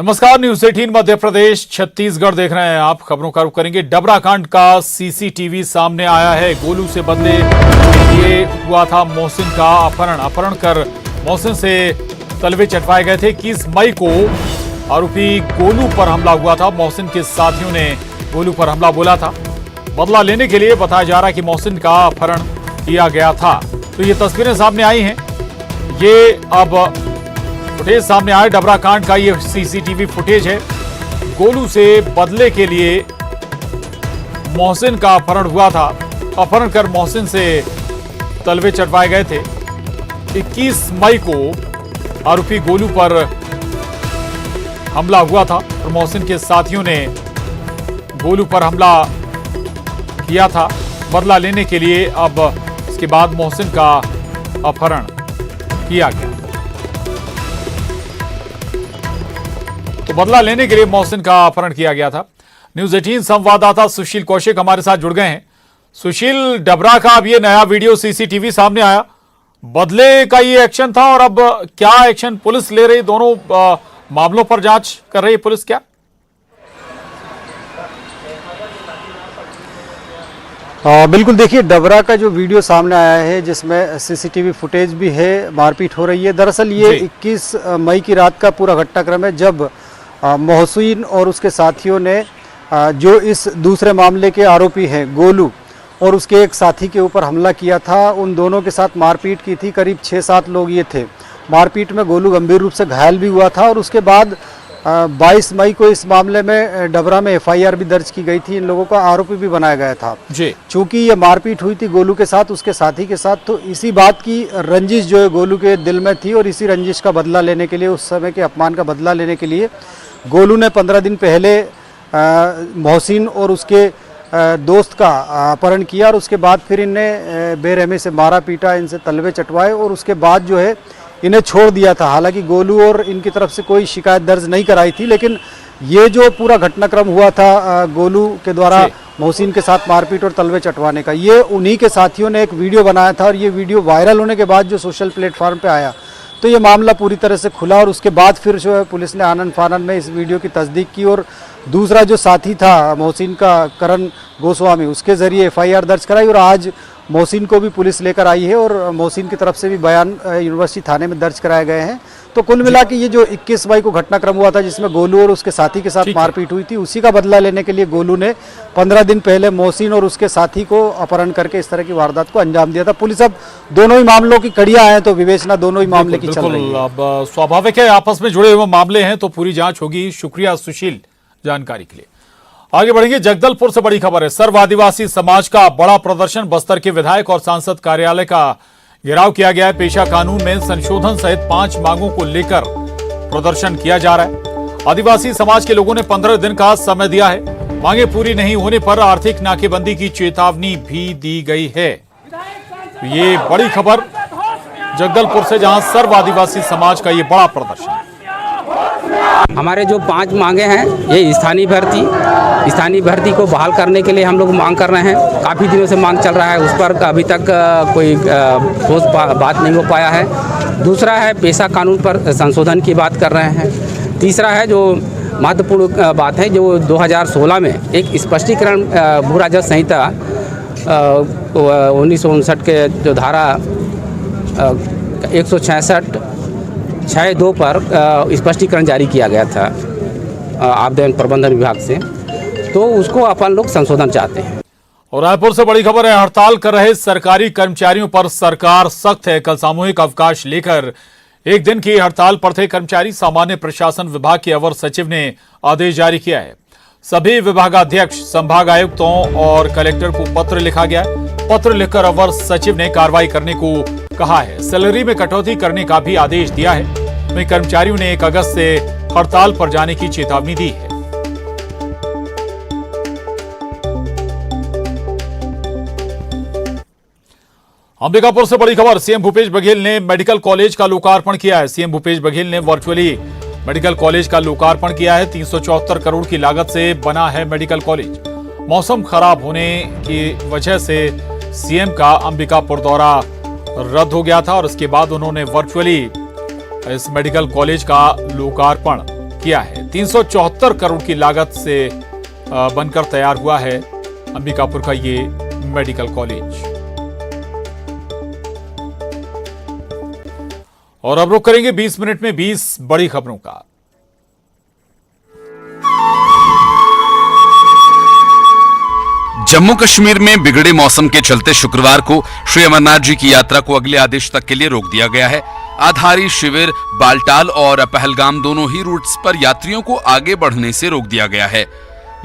नमस्कार, न्यूज 18 मध्य प्रदेश छत्तीसगढ़ देख रहे हैं आप। खबरों का रुख करेंगे। डबरा कांड का सीसीटीवी सामने आया है। गोलू से बदले ये हुआ था मोहसिन का अपहरण कर मोहसिन से तलवे चटवाए गए थे। 21 मई को आरोपी गोलू पर हमला हुआ था। मोहसिन के साथियों ने गोलू पर हमला बोला था। बदला लेने के लिए बताया जा रहा है कि मोहसिन का अपहरण किया गया था। तो ये तस्वीरें सामने आई हैं। ये अब फुटेज सामने आया डबरा कांड का। ये सीसीटीवी फुटेज है। गोलू से बदले के लिए मोहसिन का अपहरण हुआ था। अपहरण कर मोहसिन से तलवे चटवाए गए थे। 21 मई को आरोपी गोलू पर हमला हुआ था और मोहसिन के साथियों ने गोलू पर हमला किया था बदला लेने के लिए। अब इसके बाद मोहसिन का अपहरण किया गया। तो बदला लेने के लिए मोहसिन का अपहरण किया गया था। न्यूज 18 संवाददाता सुशील कौशिक हमारे साथ जुड़ गए हैं। सुशील, डबरा का अब ये नया वीडियो सीसीटीवी सामने आया। बदले का ये एक्शन था और अब क्या एक्शन पुलिस ले रही? दोनों मामलों पर जांच कर रही है पुलिस क्या? बिल्कुल, देखिए डबरा का जो वीडियो सामने आया है जिसमें सीसीटीवी फुटेज भी है, मारपीट हो रही है। दरअसल ये 21 मई की रात का पूरा घटनाक्रम है जब मोहसिन और उसके साथियों ने जो इस दूसरे मामले के आरोपी हैं गोलू और उसके एक साथी के ऊपर हमला किया था। उन दोनों के साथ मारपीट की थी। करीब 6-7 लोग ये थे। मारपीट में गोलू गंभीर रूप से घायल भी हुआ था और उसके बाद 22 मई को इस मामले में डबरा में FIR भी दर्ज की गई थी। इन लोगों को आरोपी भी बनाया गया था। चूंकि ये मारपीट हुई थी गोलू के साथ, उसके साथी के साथ, तो इसी बात की रंजिश जो है गोलू के दिल में थी और इसी रंजिश का बदला लेने के लिए, उस समय के अपमान का बदला लेने के लिए गोलू ने 15 दिन पहले मोहसिन और उसके दोस्त का अपहरण किया और उसके बाद फिर इन्हें बेरहमी से मारा पीटा, इनसे तलवे चटवाए और उसके बाद जो है इन्हें छोड़ दिया था। हालांकि गोलू और इनकी तरफ से कोई शिकायत दर्ज नहीं कराई थी, लेकिन ये जो पूरा घटनाक्रम हुआ था गोलू के द्वारा मोहसिन के साथ मारपीट और तलवे चटवाने का, ये उन्हीं के साथियों ने एक वीडियो बनाया था और ये वीडियो वायरल होने के बाद जो सोशल प्लेटफॉर्म पे आया तो ये मामला पूरी तरह से खुला और उसके बाद फिर जो है पुलिस ने आनन फानन में इस वीडियो की तस्दीक की और दूसरा जो साथी था मोहसिन का, करण गोस्वामी, उसके जरिए FIR दर्ज कराई और आज मोहसिन को भी पुलिस लेकर आई है और मोहसिन की तरफ से भी बयान यूनिवर्सिटी थाने में दर्ज कराए गए हैं। तो कुल मिला के ये जो 21 मई को घटनाक्रम हुआ था जिसमें गोलू और उसके साथी के साथ मारपीट हुई थी, उसी का बदला लेने के लिए गोलू ने 15 दिन पहले मोहसिन और उसके साथी को अपहरण करके इस तरह की वारदात को अंजाम दिया था। पुलिस अब दोनों ही मामलों की कड़ियां हैं तो विवेचना दोनों ही मामले की चल रही है। अब स्वाभाविक है, आपस में जुड़े हुए मामले हैं तो पूरी जांच होगी। शुक्रिया सुशील जानकारी के लिए। आगे बढ़ेंगे। जगदलपुर से बड़ी खबर है। सर्व आदिवासी समाज का बड़ा प्रदर्शन। बस्तर के विधायक और सांसद कार्यालय का घेराव किया गया है। पेशा कानून में संशोधन सहित 5 मांगों को लेकर प्रदर्शन किया जा रहा है। आदिवासी समाज के लोगों ने 15 दिन का समय दिया है। मांगे पूरी नहीं होने पर आर्थिक नाकेबंदी की चेतावनी भी दी गई है। ये बड़ी खबर जगदलपुर से, जहां सर्व आदिवासी समाज का ये बड़ा प्रदर्शन। हमारे जो 5 मांगे हैं, ये स्थानीय भर्ती को बहाल करने के लिए हम लोग मांग कर रहे हैं। काफ़ी दिनों से मांग चल रहा है, उस पर अभी तक कोई ठोस बात नहीं हो पाया है। दूसरा है पेशा कानून पर संशोधन की बात कर रहे हैं। तीसरा है जो महत्वपूर्ण बात है, जो 2016 में एक स्पष्टीकरण भू राजस्व संहिता 1959 के जो धारा 166(2) पर स्पष्टीकरण जारी किया गया था आपदा प्रबंधन विभाग से, तो उसको अपन लोग संशोधन चाहते हैं। और रायपुर से बड़ी खबर है। हड़ताल कर रहे सरकारी कर्मचारियों पर सरकार सख्त है। कल सामूहिक अवकाश लेकर एक दिन की हड़ताल पर थे कर्मचारी। सामान्य प्रशासन विभाग के अवर सचिव ने आदेश जारी किया है। सभी विभागाध्यक्ष, संभाग आयुक्तों और कलेक्टर को पत्र लिखा गया है। पत्र लिखकर अवर सचिव ने कार्रवाई करने को कहा है। सैलरी में कटौती करने का भी आदेश दिया है। वहीं कर्मचारियों ने 1 अगस्त से हड़ताल पर जाने की चेतावनी दी है। अंबिकापुर से बड़ी खबर। सीएम भूपेश बघेल ने मेडिकल कॉलेज का लोकार्पण किया है। सीएम भूपेश बघेल ने वर्चुअली मेडिकल कॉलेज का लोकार्पण किया है। 374 करोड़ की लागत से बना है मेडिकल कॉलेज। मौसम खराब होने की वजह से सीएम का अंबिकापुर दौरा रद्द हो गया था और उसके बाद उन्होंने वर्चुअली इस मेडिकल कॉलेज का लोकार्पण किया है। 374 करोड़ की लागत से बनकर तैयार हुआ है अंबिकापुर का ये मेडिकल कॉलेज। और अब रुक करेंगे 20 मिनट में 20 बड़ी खबरों का। जम्मू कश्मीर में बिगड़े मौसम के चलते शुक्रवार को श्री अमरनाथ जी की यात्रा को अगले आदेश तक के लिए रोक दिया गया है। आधारी शिविर, बालटाल और पहलगाम दोनों ही रूट्स पर यात्रियों को आगे बढ़ने से रोक दिया गया है।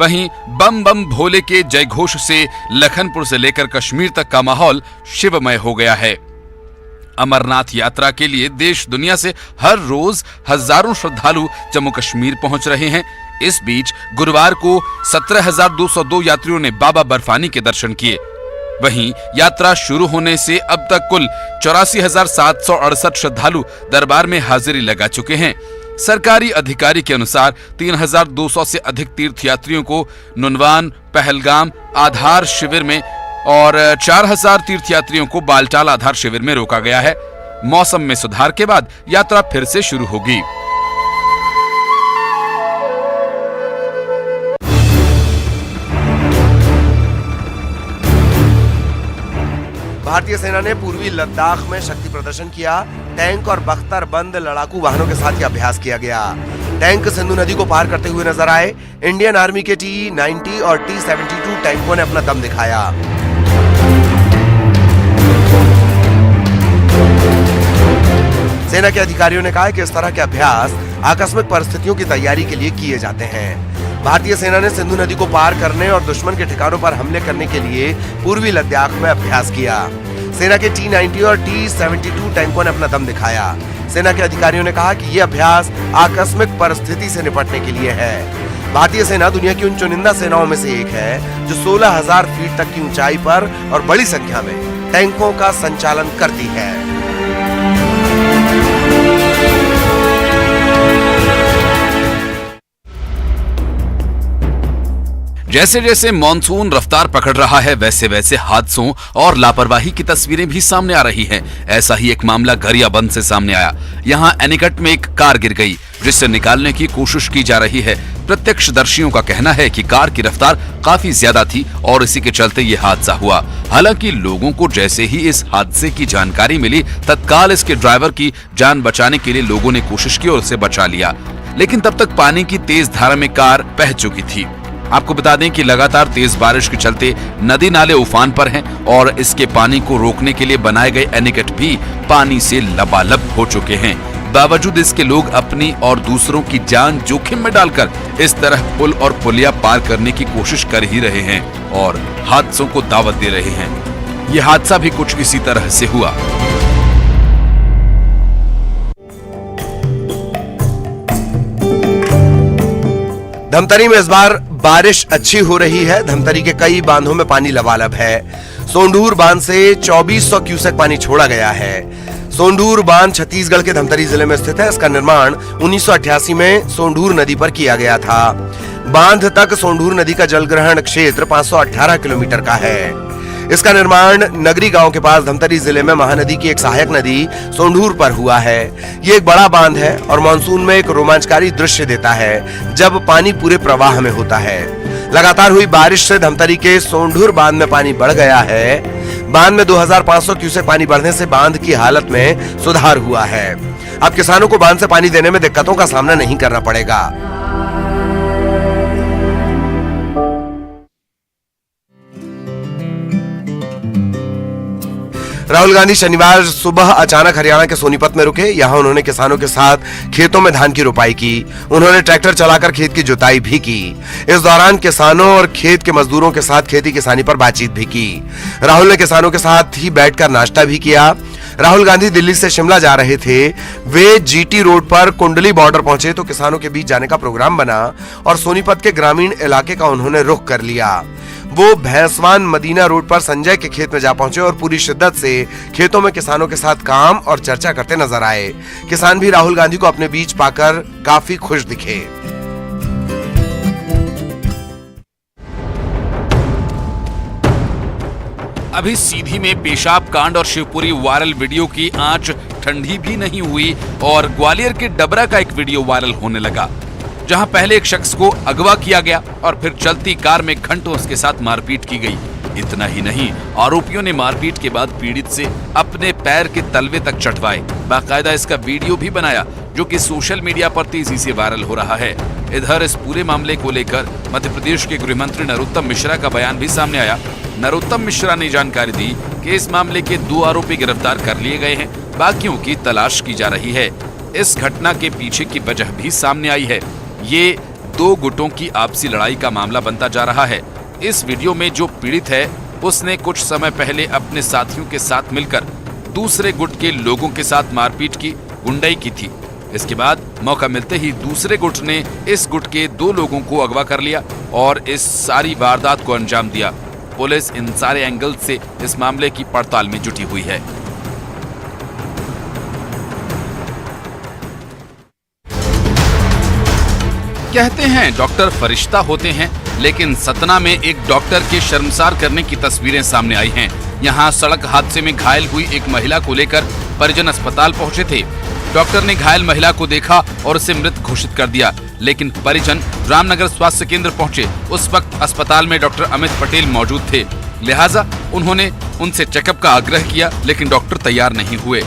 वहीं बम बम भोले के जयघोष से लखनपुर से लेकर कश्मीर तक का माहौल शिवमय हो गया है। अमरनाथ यात्रा के लिए देश दुनिया से हर रोज हजारों श्रद्धालु जम्मू कश्मीर पहुंच रहे हैं। इस बीच गुरुवार को 17,202 यात्रियों ने बाबा बर्फानी के दर्शन किए। वहीं यात्रा शुरू होने से अब तक कुल 84,768 श्रद्धालु दरबार में हाजिरी लगा चुके हैं। सरकारी अधिकारी के अनुसार 3,200 से अधिक तीर्थयात्रियों को नुनवान, पहलगाम आधार शिविर में और 4,000 तीर्थयात्रियों को बालटाल आधार शिविर में रोका गया है। मौसम में सुधार के बाद यात्रा फिर से शुरू होगी। भारतीय सेना ने पूर्वी लद्दाख में शक्ति प्रदर्शन किया। टैंक और बख्तर बंद लड़ाकू वाहनों के साथ यह अभ्यास किया गया। टैंक सिंधु नदी को पार करते हुए नजर आए। इंडियन आर्मी के T-90 और T-72 टैंकों ने अपना दम दिखाया। सेना के अधिकारियों ने कहा कि इस तरह के अभ्यास आकस्मिक परिस्थितियों की तैयारी के लिए किए जाते हैं। भारतीय सेना ने सिंधु नदी को पार करने और दुश्मन के ठिकानों पर हमले करने के लिए पूर्वी लद्दाख में अभ्यास किया। सेना के T-90 और T-72 टैंकों ने अपना दम दिखाया। सेना के अधिकारियों ने कहा कि यह अभ्यास आकस्मिक परिस्थिति से निपटने के लिए है। भारतीय सेना दुनिया की उन चुनिंदा सेनाओं में से एक है जो 16,000 फीट तक की ऊंचाई पर और बड़ी संख्या में टैंकों का संचालन करती है। जैसे जैसे मॉनसून रफ्तार पकड़ रहा है, वैसे वैसे हादसों और लापरवाही की तस्वीरें भी सामने आ रही हैं। ऐसा ही एक मामला गरियाबंद से सामने आया। यहां एनीकट में एक कार गिर गई, जिससे निकालने की कोशिश की जा रही है। प्रत्यक्षदर्शियों का कहना है कि कार की रफ्तार काफी ज्यादा थी और इसी के चलते ये हादसा हुआ। हालांकि लोगों को जैसे ही इस हादसे की जानकारी मिली, तत्काल इसके ड्राइवर की जान बचाने के लिए लोगों ने कोशिश की और उसे बचा लिया, लेकिन तब तक पानी की तेज धारा में कार बह चुकी थी। आपको बता दें कि लगातार तेज बारिश के चलते नदी नाले उफान पर हैं और इसके पानी को रोकने के लिए बनाए गए एनीकट भी पानी से लबालब हो चुके हैं। बावजूद इसके लोग अपनी और दूसरों की जान जोखिम में डालकर इस तरह पुल और पुलिया पार करने की कोशिश कर ही रहे हैं और हादसों को दावत दे रहे हैं। यह हादसा भी कुछ इसी तरह से हुआ। धमतरी में इस बार बारिश अच्छी हो रही है। धमतरी के कई बांधों में पानी लबालब है। सोंढूर बांध से 2400 क्यूसेक पानी छोड़ा गया है। सोंढूर बांध छत्तीसगढ़ के धमतरी जिले में स्थित है। इसका निर्माण 1988 में सोंढूर नदी पर किया गया था। बांध तक सोंढूर नदी का जलग्रहण क्षेत्र 518 किलोमीटर का है। इसका निर्माण नगरी गांव के पास धमतरी जिले में महानदी की एक सहायक नदी सोंढूर पर हुआ है। ये एक बड़ा बांध है और मानसून में एक रोमांचकारी दृश्य देता है जब पानी पूरे प्रवाह में होता है। लगातार हुई बारिश से धमतरी के सोंढूर बांध में पानी बढ़ गया है। बांध में 2500 क्यूसेक पानी बढ़ने से बांध की हालत में सुधार हुआ है। अब किसानों को बांध से पानी देने में दिक्कतों का सामना नहीं करना पड़ेगा। राहुल गांधी शनिवार सुबह अचानक हरियाणा के सोनीपत में रुके। यहां उन्होंने किसानों के साथ खेतों में धान की रोपाई की। उन्होंने ट्रैक्टर चलाकर खेत की जुताई भी की। इस दौरान किसानों और खेत के मजदूरों के साथ खेती किसानी पर बातचीत भी की। राहुल ने किसानों के साथ ही बैठकर नाश्ता भी किया। राहुल गांधी दिल्ली से शिमला जा रहे थे। वे जीटी रोड पर कुंडली बॉर्डर पहुंचे तो किसानों के बीच जाने का प्रोग्राम बना और सोनीपत के ग्रामीण इलाके का उन्होंने रुख कर लिया। वो भैंसवान मदीना रोड पर संजय के खेत में जा पहुंचे और पूरी शिद्दत से खेतों में किसानों के साथ काम और चर्चा करते नजर आए। किसान भी राहुल गांधी को अपने बीच पाकर काफी खुश दिखे। अभी सीधी में पेशाब कांड और शिवपुरी वायरल वीडियो की आंच ठंडी भी नहीं हुई और ग्वालियर के डबरा का एक वीडियो वायरल होने लगा। जहां पहले एक शख्स को अगवा किया गया और फिर चलती कार में घंटों उसके साथ मारपीट की गई। इतना ही नहीं, आरोपियों ने मारपीट के बाद पीड़ित से अपने पैर के तलवे तक चटवाए। बाकायदा इसका वीडियो भी बनाया, जो कि सोशल मीडिया पर तेजी से वायरल हो रहा है। इधर इस पूरे मामले को लेकर मध्य प्रदेश के गृह मंत्री नरोत्तम मिश्रा का बयान भी सामने आया। नरोत्तम मिश्रा ने जानकारी दी कि इस मामले के 2 आरोपी गिरफ्तार कर लिए गए हैं, बाकियों की तलाश की जा रही है। इस घटना के पीछे की वजह भी सामने आई है। ये 2 गुटों की आपसी लड़ाई का मामला बनता जा रहा है। इस वीडियो में जो पीड़ित है, उसने कुछ समय पहले अपने साथियों के साथ मिलकर दूसरे गुट के लोगों के साथ मारपीट की, गुंडाई की थी। इसके बाद मौका मिलते ही दूसरे गुट ने इस गुट के 2 लोगों को अगवा कर लिया और इस सारी वारदात को अंजाम दिया। पुलिस इन सारे एंगल से इस मामले की पड़ताल में जुटी हुई है। कहते हैं डॉक्टर फरिश्ता होते हैं, लेकिन सतना में एक डॉक्टर के शर्मसार करने की तस्वीरें सामने आई हैं। यहां सड़क हादसे में घायल हुई एक महिला को लेकर परिजन अस्पताल पहुंचे थे। डॉक्टर ने घायल महिला को देखा और उसे मृत घोषित कर दिया, लेकिन परिजन रामनगर स्वास्थ्य केंद्र पहुंचे। उस वक्त अस्पताल में डॉक्टर अमित पटेल मौजूद थे, लिहाजा उन्होंने उनसे चेकअप का आग्रह किया, लेकिन डॉक्टर तैयार नहीं हुए।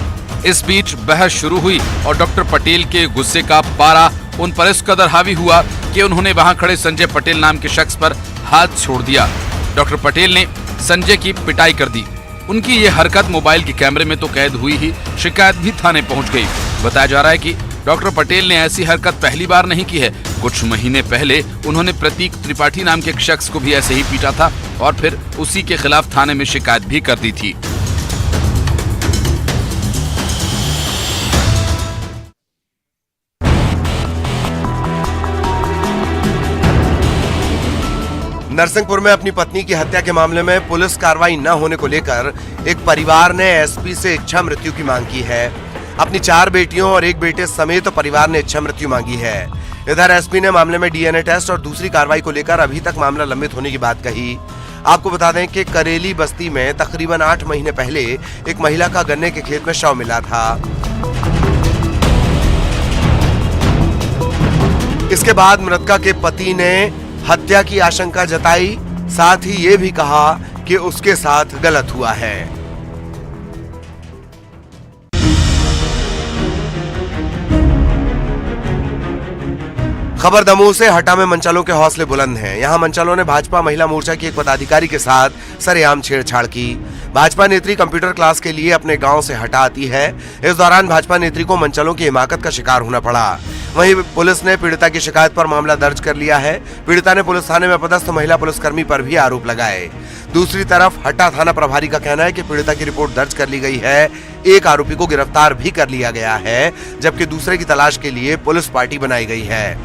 इस बीच बहस शुरू हुई और डॉक्टर पटेल के गुस्से का पारा उन पर इस कदर हावी हुआ कि उन्होंने वहां खड़े संजय पटेल नाम के शख्स पर हाथ छोड़ दिया। डॉक्टर पटेल ने संजय की पिटाई कर दी। उनकी ये हरकत मोबाइल के कैमरे में तो कैद हुई ही, शिकायत भी थाने पहुंच गई। बताया जा रहा है कि डॉक्टर पटेल ने ऐसी हरकत पहली बार नहीं की है। कुछ महीने पहले उन्होंने प्रतीक त्रिपाठी नाम के एक शख्स को भी ऐसे ही पीटा था और फिर उसी के खिलाफ थाने में शिकायत भी कर दी थी। नरसिंहपुर में अपनी पत्नी की हत्या के मामले में पुलिस कार्रवाई न होने को लेकर एक परिवार ने एसपी से इच्छा मृत्यु की मांग की है। अपनी 4 बेटियों और 1 बेटे समेत परिवार ने इच्छा मृत्यु मांगी है। इधर एसपी ने मामले में डीएनए टेस्ट और दूसरी कार्रवाई को लेकर अभी तक मामला लंबित होने की बात कही। आपको बता दें कि करेली बस्ती में तकरीबन 8 महीने पहले एक महिला का गन्ने के खेत में शव मिला था। इसके बाद मृतका के पति ने हत्या की आशंका जताई, साथ ही ये भी कहा कि उसके साथ गलत हुआ है। खबर दमोह से। हटा में मंचालों के हौसले बुलंद हैं। यहां मंचालों ने भाजपा महिला मोर्चा की एक पदाधिकारी के साथ सरेआम छेड़छाड़ की। भाजपा नेत्री कंप्यूटर क्लास के लिए अपने गांव से हटा आती है। इस दौरान भाजपा नेत्री को मंचालों की हिमाकत का शिकार होना पड़ा। वहीं पुलिस ने पीड़िता की शिकायत पर मामला दर्ज कर लिया है। पीड़िता ने पुलिस थाने में पदस्थ महिला पुलिसकर्मी पर भी आरोप लगाए। दूसरी तरफ हटा थाना प्रभारी का कहना है कि पीड़िता की रिपोर्ट दर्ज कर ली गई है। एक आरोपी को गिरफ्तार भी कर लिया गया है, जबकि दूसरे की तलाश के लिए पुलिस पार्टी बनाई गई है।